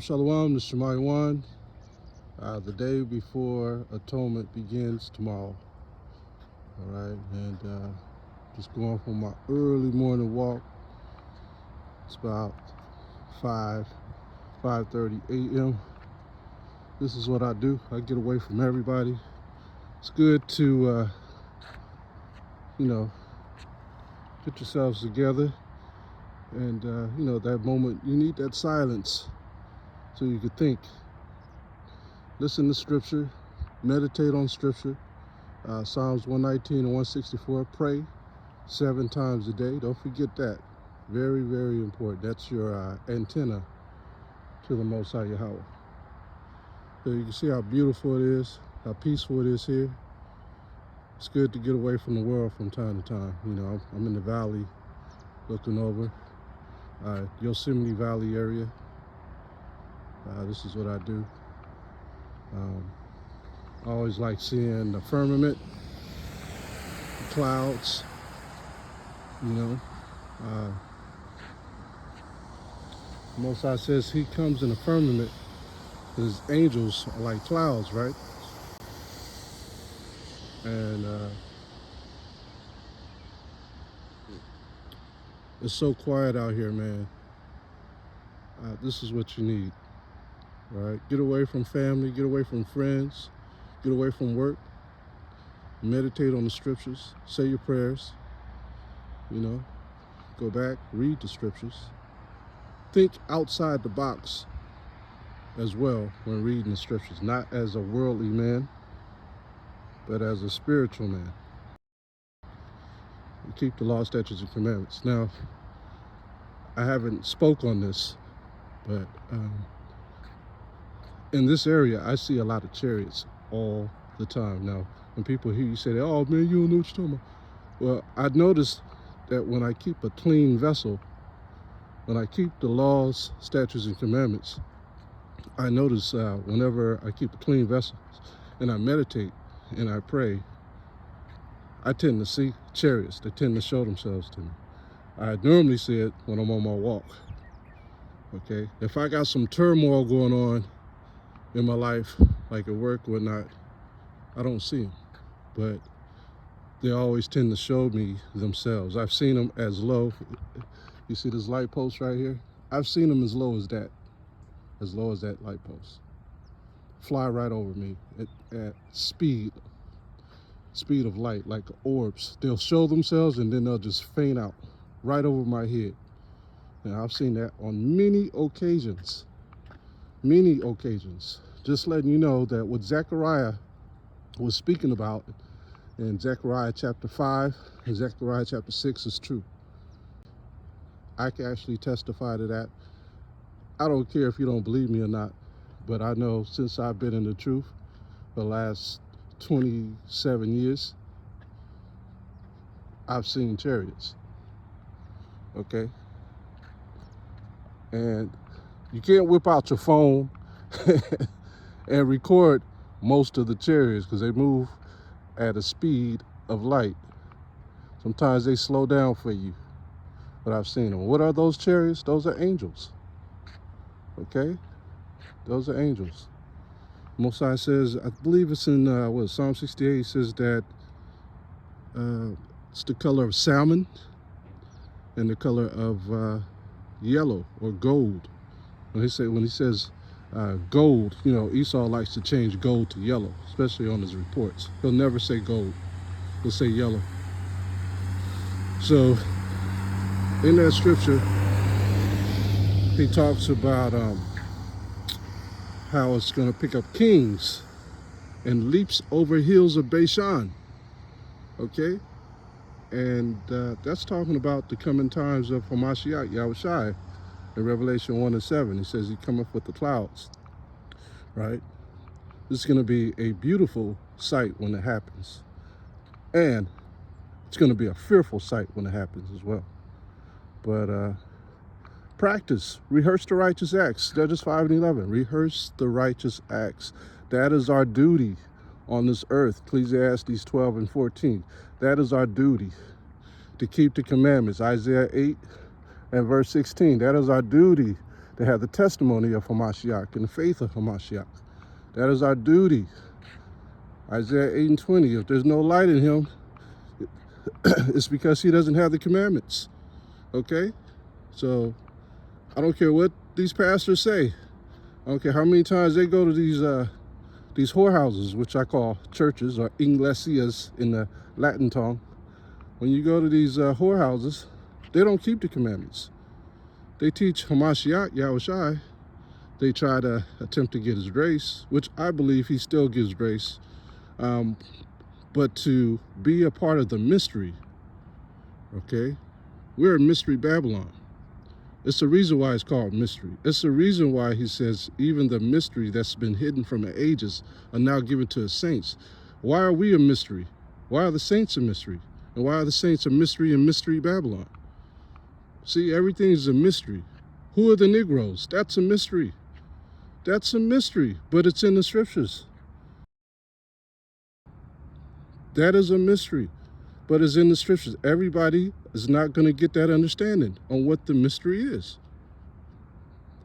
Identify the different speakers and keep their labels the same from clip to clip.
Speaker 1: Shalom, this is Yahawaah. The day before atonement begins tomorrow. All right, and just going for my early morning walk. It's about 5:30 a.m. This is what I do. I get away from everybody. It's good to, get yourselves together. And, that moment, you need that silence so you can think. Listen to scripture, meditate on scripture. Psalms 119 and 164, pray 7 times a day. Don't forget that. Very, very important. That's your antenna to the Most High Yahawah. So you can see how beautiful it is, how peaceful it is here. It's good to get away from the world from time to time. I'm in the valley looking over Yosemite Valley area. This is what I do. I always like seeing the firmament, the clouds, Most High says he comes in the firmament. His angels are like clouds, right? And it's so quiet out here, man. This is what you need. All right, get away from family, get away from friends, get away from work, meditate on the scriptures, say your prayers, go back, read the scriptures. Think outside the box as well when reading the scriptures, not as a worldly man, but as a spiritual man. And keep the law, statutes, and commandments. Now, I haven't spoke on this, but in this area, I see a lot of chariots all the time. Now, when people hear you say, oh man, you don't know what you're talking about. Well, I noticed that when I keep a clean vessel, when I keep the laws, statutes, and commandments, I notice whenever I keep a clean vessel and I meditate and I pray, I tend to see chariots. They tend to show themselves to me. I normally see it when I'm on my walk. Okay, if I got some turmoil going on in my life, like at work or whatnot, I don't see them, but they always tend to show me themselves. I've seen them as low. You see this light post right here? I've seen them as low as that light post. Fly right over me at speed of light, like orbs. They'll show themselves and then they'll just faint out right over my head. Now, I've seen that on many occasions. Just letting you know that what Zechariah was speaking about in Zechariah chapter 5 and Zechariah chapter 6 is true. I can actually testify to that. I don't care if you don't believe me or not, but I know since I've been in the truth the last 27 years, I've seen chariots. Okay? And you can't whip out your phone and record most of the chariots because they move at a speed of light. Sometimes they slow down for you, but I've seen them. What are those chariots? Those are angels. Okay? Those are angels. Most High says, I believe it's in Psalm 68, it says that it's the color of salmon and the color of yellow or gold. When he says gold, Esau likes to change gold to yellow, especially on his reports. He'll never say gold. He'll say yellow. So in that scripture, he talks about how it's going to pick up kings and leaps over hills of Bashan. Okay? And that's talking about the coming times of HAMASHAYACH, Yahawashi, in Revelation 1 and 7. He says he cometh with the clouds, right? This is going to be a beautiful sight when it happens. And it's going to be a fearful sight when it happens as well. But practice, rehearse the righteous acts. Judges 5 and 11. Rehearse the righteous acts. That is our duty on this earth. Ecclesiastes 12 and 14. That is our duty, to keep the commandments. Isaiah 8 and verse 16. That is our duty They have the testimony of Hamashiach and the faith of Hamashiach. That is our duty. Isaiah 8:20, if there's no light in him, it's because he doesn't have the commandments. Okay? So I don't care what these pastors say. I don't care how many times they go to these whorehouses, which I call churches, or iglesias in the Latin tongue. When you go to these whorehouses, they don't keep the commandments. They teach Hamashiach, Yahawashi. They try to attempt to get his grace, which I believe he still gives grace. But to be a part of the mystery, okay? We're in Mystery Babylon. It's the reason why it's called mystery. It's the reason why he says even the mystery that's been hidden from the ages are now given to the saints. Why are we a mystery? Why are the saints a mystery? And why are the saints a mystery in Mystery Babylon? See, everything is a mystery. Who are the Negroes? That's a mystery. That's a mystery, but it's in the scriptures. That is a mystery, but it's in the scriptures. Everybody is not going to get that understanding on what the mystery is.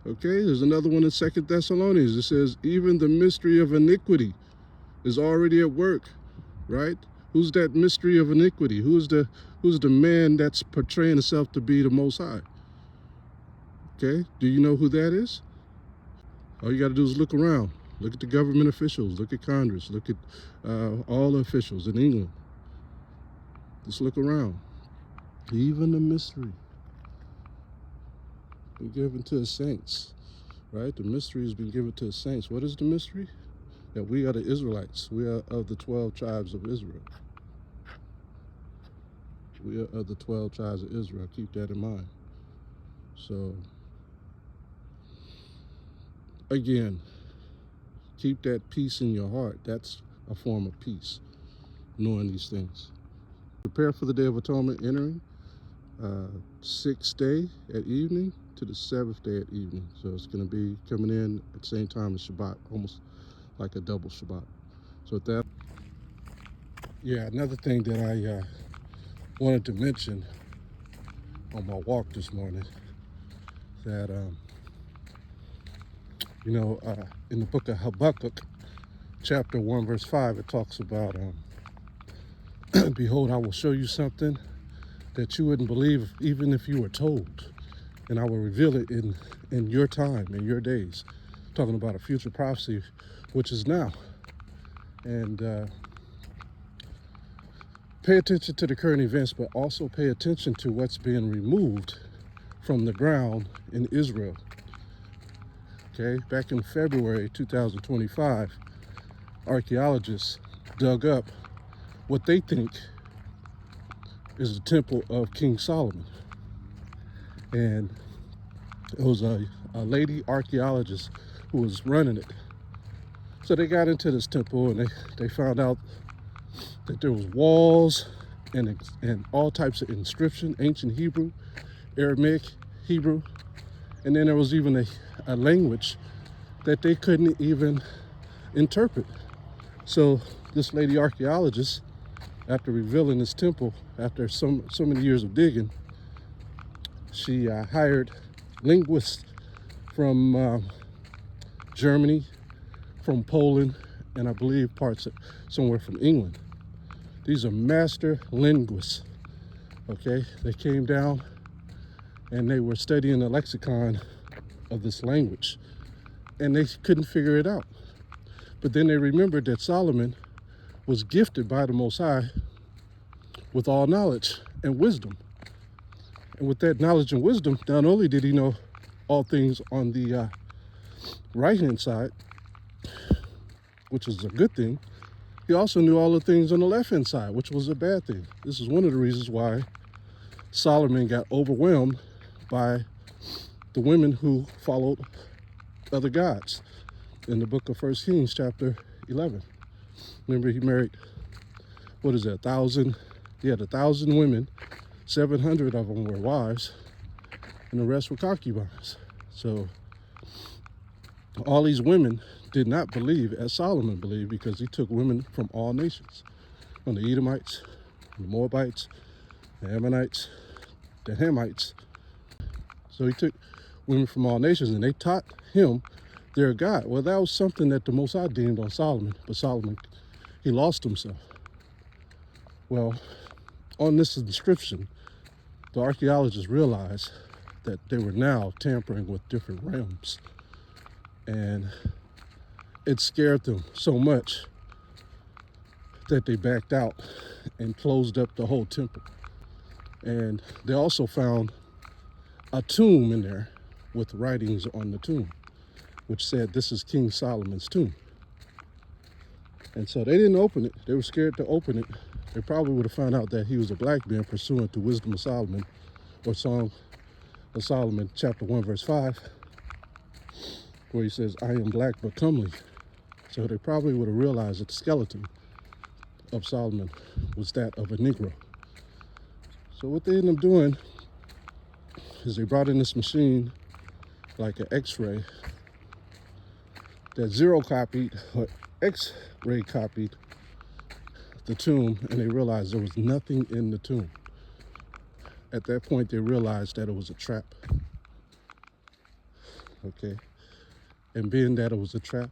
Speaker 1: Okay, there's another one in 2 Thessalonians. It says, even the mystery of iniquity is already at work, right? Who's that mystery of iniquity? Who's the man that's portraying himself to be the Most High? Okay, do you know who that is? All you got to do is look around. Look at the government officials. Look at Congress. Look at all the officials in England. Just look around. Even the mystery been given to the saints, right? The mystery has been given to the saints. What is the mystery? That we are the Israelites. We are of the 12 tribes of Israel. We are of the 12 tribes of Israel. Keep that in mind. So, again, keep that peace in your heart. That's a form of peace, knowing these things. Prepare for the Day of Atonement, entering 6th day at evening to the 7th day at evening. So it's going to be coming in at the same time as Shabbat, almost like a double Shabbat. So with that, yeah, another thing that I wanted to mention on my walk this morning, that in the book of Habakkuk, chapter 1, verse 5, it talks about, behold, I will show you something that you wouldn't believe even if you were told, and I will reveal it in your time, in your days. Talking about a future prophecy, which is now. And pay attention to the current events, but also pay attention to what's being removed from the ground in Israel. Okay, back in February 2025, archaeologists dug up what they think is the temple of King Solomon. And it was a lady archaeologist who was running it. So they got into this temple and they found out that there was walls and all types of inscription, ancient Hebrew, Aramaic, Hebrew, and then there was even a language that they couldn't even interpret. So this lady archaeologist, after revealing this temple, after so many years of digging, she hired linguists from Germany, from Poland, and I believe parts somewhere from England. These are master linguists, okay? They came down and they were studying the lexicon of this language, and they couldn't figure it out. But then they remembered that Solomon was gifted by the Most High with all knowledge and wisdom. And with that knowledge and wisdom, not only did he know all things on the right-hand side, which is a good thing, he also knew all the things on the left-hand side, which was a bad thing. This is one of the reasons why Solomon got overwhelmed by the women who followed other gods. In the book of 1 Kings, chapter 11. Remember, he married, 1,000? He had 1,000 women, 700 of them were wives, and the rest were concubines. So all these women did not believe as Solomon believed, because he took women from all nations, from the Edomites, the Moabites, the Ammonites, the Hamites. So he took women from all nations, and they taught him their God. Well, that was something that the Most High deemed on Solomon, but Solomon, he lost himself. Well, on this inscription, the archaeologists realized that they were now tampering with different realms, and it scared them so much that they backed out and closed up the whole temple. And they also found a tomb in there with writings on the tomb, which said this is King Solomon's tomb. And so they didn't open it. They were scared to open it. They probably would have found out that he was a black man pursuant to Wisdom of Solomon, or Song of Solomon, chapter 1, verse 5, where he says, I am black but comely. So they probably would have realized that the skeleton of Solomon was that of a Negro. So what they ended up doing is they brought in this machine, like an X-ray, that zero copied or X-ray copied the tomb, and they realized there was nothing in the tomb. At that point, they realized that it was a trap. Okay, and being that it was a trap,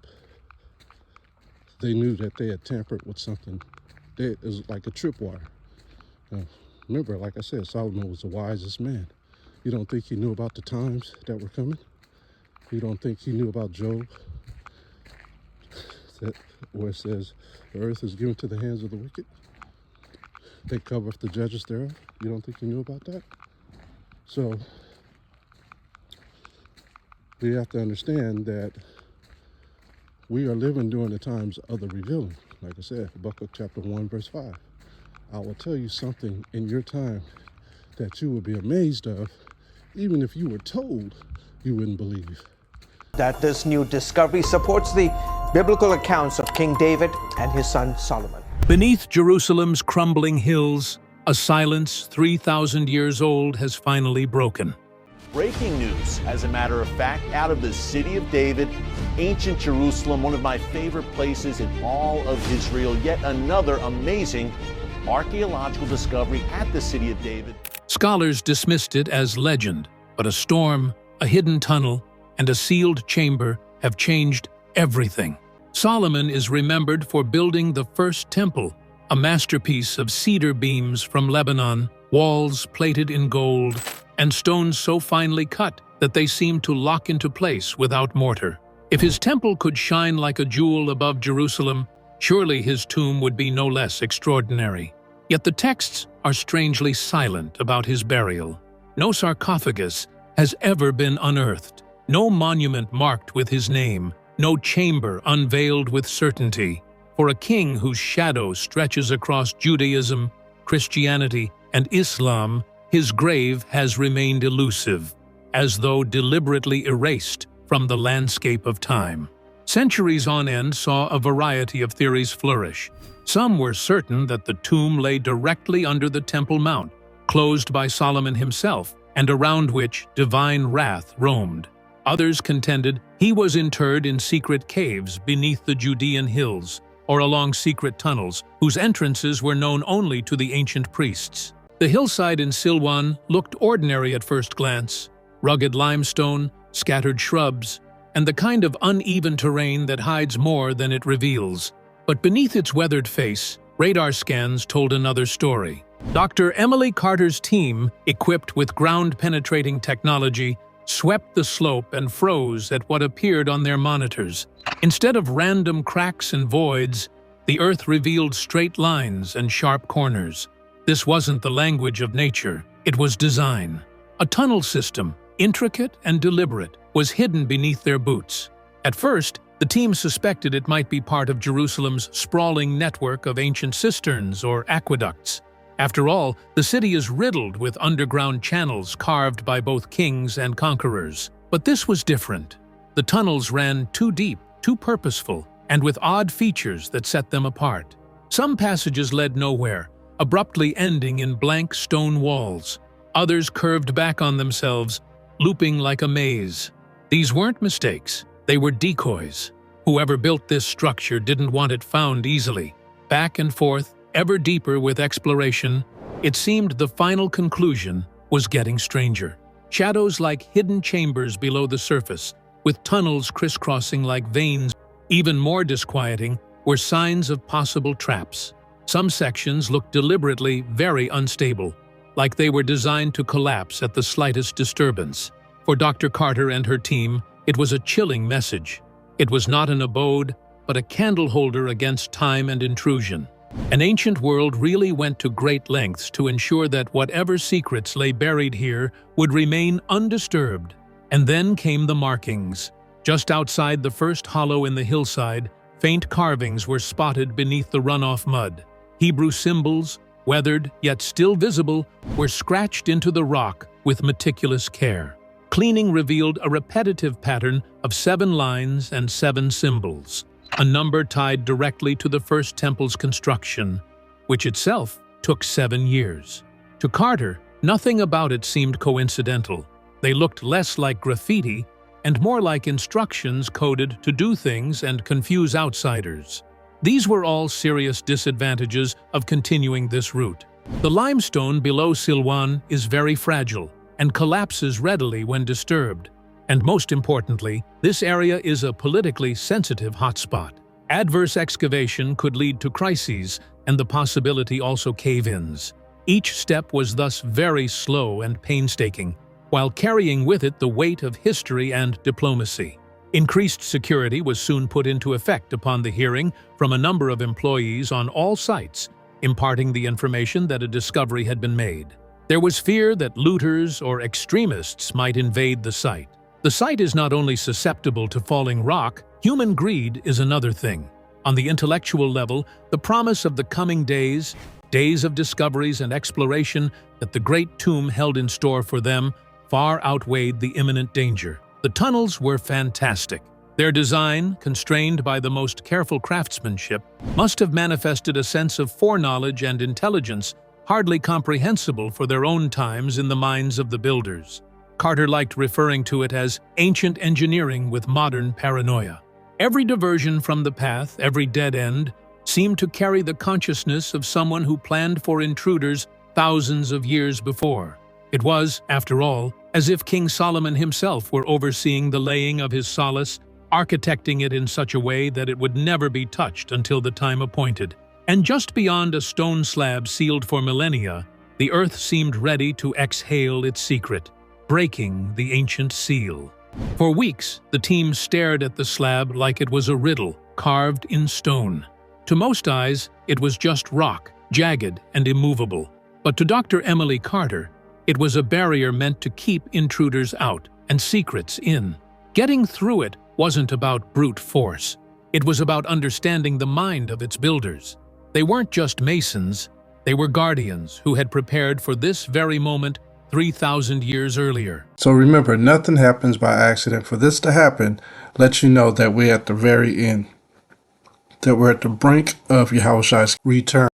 Speaker 1: they knew that they had tampered with something. It was like a tripwire. Remember, like I said, Solomon was the wisest man. You don't think he knew about the times that were coming? You don't think he knew about Job? Where it says, the earth is given to the hands of the wicked. They cover up the judges thereof. You don't think he knew about that? So we have to understand that we are living during the times of the revealing. Like I said, Habakkuk chapter 1, verse 5. I will tell you something in your time that you will be amazed of. Even if you were told, you wouldn't believe.
Speaker 2: That this new discovery supports the biblical accounts of King David and his son Solomon.
Speaker 3: Beneath Jerusalem's crumbling hills, a silence 3,000 years old has finally broken.
Speaker 4: Breaking news, as a matter of fact, out of the city of David, ancient Jerusalem, one of my favorite places in all of Israel. Yet another amazing archaeological discovery at the city of David.
Speaker 3: Scholars dismissed it as legend, but a storm, a hidden tunnel, and a sealed chamber have changed everything. Solomon is remembered for building the first temple, a masterpiece of cedar beams from Lebanon, walls plated in gold, and stones so finely cut that they seem to lock into place without mortar. If his temple could shine like a jewel above Jerusalem, surely his tomb would be no less extraordinary. Yet the texts are strangely silent about his burial. No sarcophagus has ever been unearthed, no monument marked with his name, no chamber unveiled with certainty. For a king whose shadow stretches across Judaism, Christianity, and Islam, his grave has remained elusive, as though deliberately erased from the landscape of time. Centuries on end saw a variety of theories flourish. Some were certain that the tomb lay directly under the Temple Mount, closed by Solomon himself, and around which divine wrath roamed. Others contended he was interred in secret caves beneath the Judean hills, or along secret tunnels whose entrances were known only to the ancient priests. The hillside in Silwan looked ordinary at first glance: rugged limestone, scattered shrubs, and the kind of uneven terrain that hides more than it reveals. But beneath its weathered face, radar scans told another story. Dr. Emily Carter's team, equipped with ground-penetrating technology, swept the slope and froze at what appeared on their monitors. Instead of random cracks and voids, the earth revealed straight lines and sharp corners. This wasn't the language of nature, it was design. A tunnel system, intricate and deliberate, was hidden beneath their boots. At first, the team suspected it might be part of Jerusalem's sprawling network of ancient cisterns or aqueducts. After all, the city is riddled with underground channels carved by both kings and conquerors. But this was different. The tunnels ran too deep, too purposeful, and with odd features that set them apart. Some passages led nowhere, abruptly ending in blank stone walls. Others curved back on themselves, looping like a maze. These weren't mistakes, they were decoys. Whoever built this structure didn't want it found easily. Back and forth, ever deeper with exploration, it seemed the final conclusion was getting stranger. shadows like hidden chambers below the surface, with tunnels crisscrossing like veins. Even more disquieting were signs of possible traps. Some sections looked deliberately very unstable, like they were designed to collapse at the slightest disturbance. For Dr. Carter and her team, it was a chilling message. It was not an abode, but a candle holder against time and intrusion. An ancient world really went to great lengths to ensure that whatever secrets lay buried here would remain undisturbed. And then came the markings. Just outside the first hollow in the hillside, faint carvings were spotted beneath the runoff mud. Hebrew symbols, weathered yet still visible, were scratched into the rock with meticulous care. Cleaning revealed a repetitive pattern of 7 lines and 7 symbols, a number tied directly to the first temple's construction, which itself took 7 years. To Carter, nothing about it seemed coincidental. They looked less like graffiti and more like instructions coded to do things and confuse outsiders. These were all serious disadvantages of continuing this route. The limestone below Silwan is very fragile and collapses readily when disturbed. And most importantly, this area is a politically sensitive hotspot. Adverse excavation could lead to crises and the possibility also cave-ins. Each step was thus very slow and painstaking, while carrying with it the weight of history and diplomacy. Increased security was soon put into effect upon the hearing from a number of employees on all sites, imparting the information that a discovery had been made. There was fear that looters or extremists might invade the site. The site is not only susceptible to falling rock, human greed is another thing. On the intellectual level, the promise of the coming days of discoveries and exploration that the great tomb held in store for them, far outweighed the imminent danger. The tunnels were fantastic. Their design, constrained by the most careful craftsmanship, must have manifested a sense of foreknowledge and intelligence hardly comprehensible for their own times in the minds of the builders. Carter liked referring to it as ancient engineering with modern paranoia. Every diversion from the path, every dead end, seemed to carry the consciousness of someone who planned for intruders thousands of years before. It was, after all, as if King Solomon himself were overseeing the laying of his solace, architecting it in such a way that it would never be touched until the time appointed. And just beyond a stone slab sealed for millennia, the earth seemed ready to exhale its secret, breaking the ancient seal. For weeks, the team stared at the slab like it was a riddle carved in stone. To most eyes, it was just rock, jagged and immovable. But to Dr. Emily Carter, it was a barrier meant to keep intruders out and secrets in. Getting through it wasn't about brute force. It was about understanding the mind of its builders. They weren't just masons, they were guardians who had prepared for this very moment 3,000 years earlier.
Speaker 1: So remember, nothing happens by accident. For this to happen, lets you know that we're at the very end, that we're at the brink of Yahawah's return.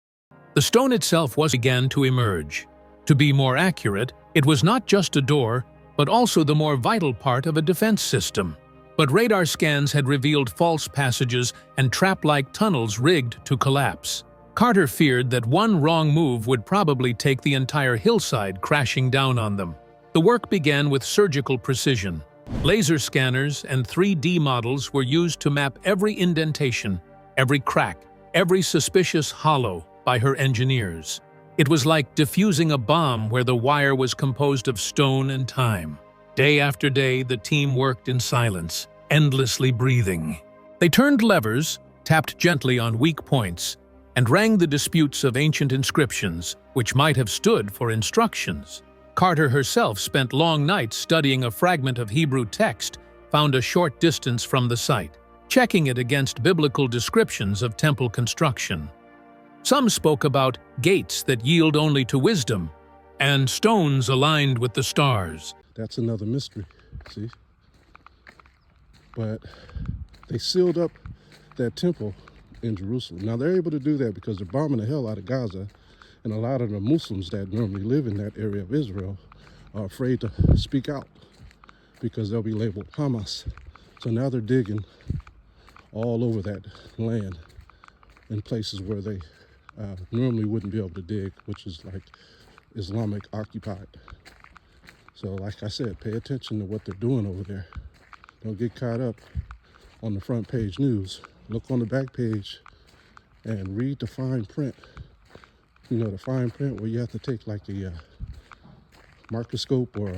Speaker 3: The stone itself began to emerge. To be more accurate, it was not just a door, but also the more vital part of a defense system. But radar scans had revealed false passages and trap-like tunnels rigged to collapse. Carter feared that one wrong move would probably take the entire hillside crashing down on them. The work began with surgical precision. Laser scanners and 3D models were used to map every indentation, every crack, every suspicious hollow by her engineers. It was like defusing a bomb where the wire was composed of stone and time. Day after day, the team worked in silence, endlessly breathing. They turned levers, tapped gently on weak points, and rang the disputes of ancient inscriptions, which might have stood for instructions. Carter herself spent long nights studying a fragment of Hebrew text found a short distance from the site, checking it against biblical descriptions of temple construction. Some spoke about gates that yield only to wisdom, and stones aligned with the stars.
Speaker 1: That's another mystery, see? But they sealed up that temple in Jerusalem. Now they're able to do that because they're bombing the hell out of Gaza, and a lot of the Muslims that normally live in that area of Israel are afraid to speak out because they'll be labeled Hamas. So now they're digging all over that land in places where they normally wouldn't be able to dig, which is like Islamic occupied. So like I said, pay attention to what they're doing over there. Don't get caught up on the front page news. Look on the back page and read the fine print. You know, the fine print where you have to take like a microscope or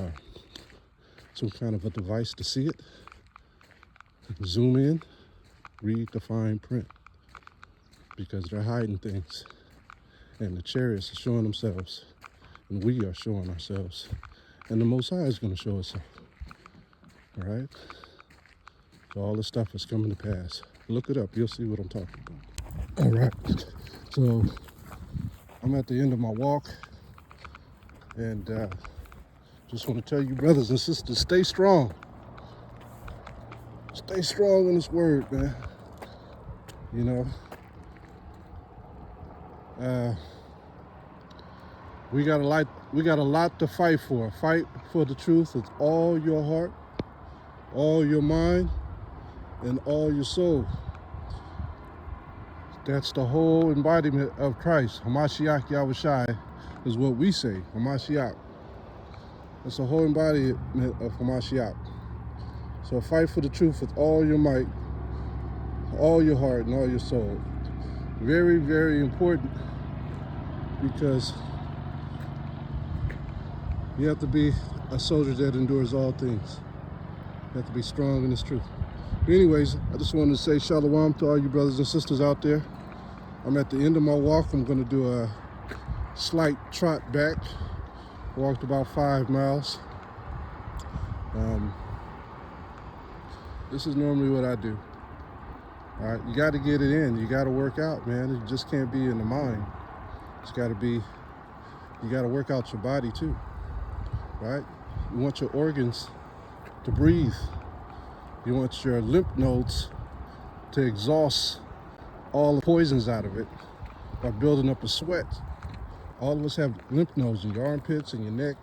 Speaker 1: some kind of a device to see it. Zoom in, read the fine print, because they're hiding things. And the chariots are showing themselves, and we are showing ourselves. And the Most High is going to show himself. All right? So all this stuff is coming to pass. Look it up. You'll see what I'm talking about. All right. So I'm at the end of my walk. And just want to tell you, brothers and sisters, stay strong. Stay strong in this word, man. You know, we got a lot to fight for. Fight for the truth with all your heart, all your mind, and all your soul. That's the whole embodiment of Christ. Hamashiach Yahawashi is what we say. Hamashiach. That's the whole embodiment of Hamashiach. So fight for the truth with all your might, all your heart, and all your soul. Very, very important, because you have to be a soldier that endures all things. You have to be strong in this truth. But anyways, I just wanted to say shalom to all you brothers and sisters out there. I'm at the end of my walk. I'm going to do a slight trot back. Walked about 5 miles. This is normally what I do. All right, you got to get it in. You got to work out, man. You just can't be in the mind. It's got to be, you got to work out your body too, right? You want your organs to breathe. You want your lymph nodes to exhaust all the poisons out of it by building up a sweat. All of us have lymph nodes in your armpits and your neck,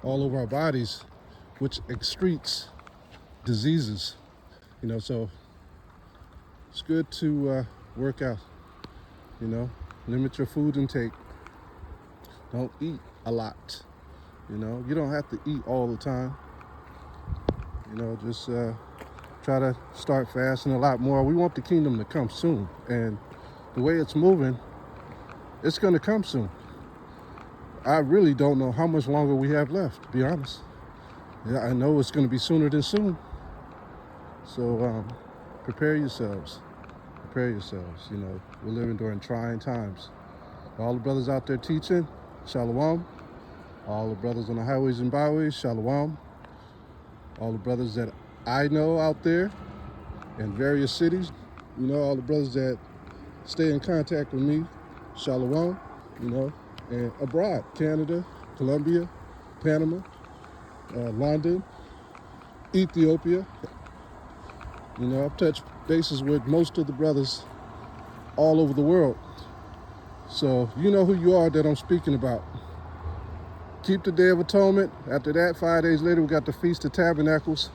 Speaker 1: all over our bodies, which excretes diseases. You know, so it's good to work out. You know, limit your food intake. Don't eat a lot. You know, you don't have to eat all the time. You know, just try to start fasting a lot more. We want the kingdom to come soon. And the way it's moving, it's going to come soon. I really don't know how much longer we have left, to be honest. Yeah, I know it's going to be sooner than soon. So prepare yourselves. Prepare yourselves. You know, we're living during trying times. All the brothers out there teaching, shalom. All the brothers on the highways and byways, shalom. All the brothers that I know out there in various cities, you know, all the brothers that stay in contact with me, shalom, you know, and abroad, Canada, Colombia, Panama, London, Ethiopia. You know, I've touched bases with most of the brothers all over the world. So you know who you are that I'm speaking about. Keep the Day of Atonement. After that, 5 days later, we got the Feast of Tabernacles.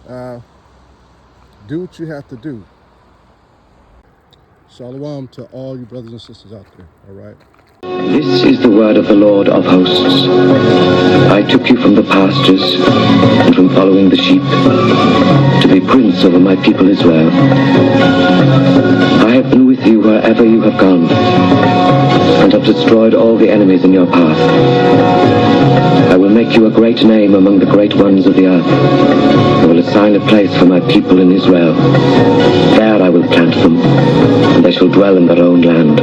Speaker 1: Do what you have to do. Shalom to all you brothers and sisters out there, all right?
Speaker 5: This is the word of the Lord of hosts. I took you from the pastures and from following the sheep to be prince over my people Israel. I have been with you wherever you have gone and have destroyed all the enemies in your path. I will make you a great name among the great ones of the earth. I will assign a place for my people in Israel. There I will plant them, and they shall dwell in their own land.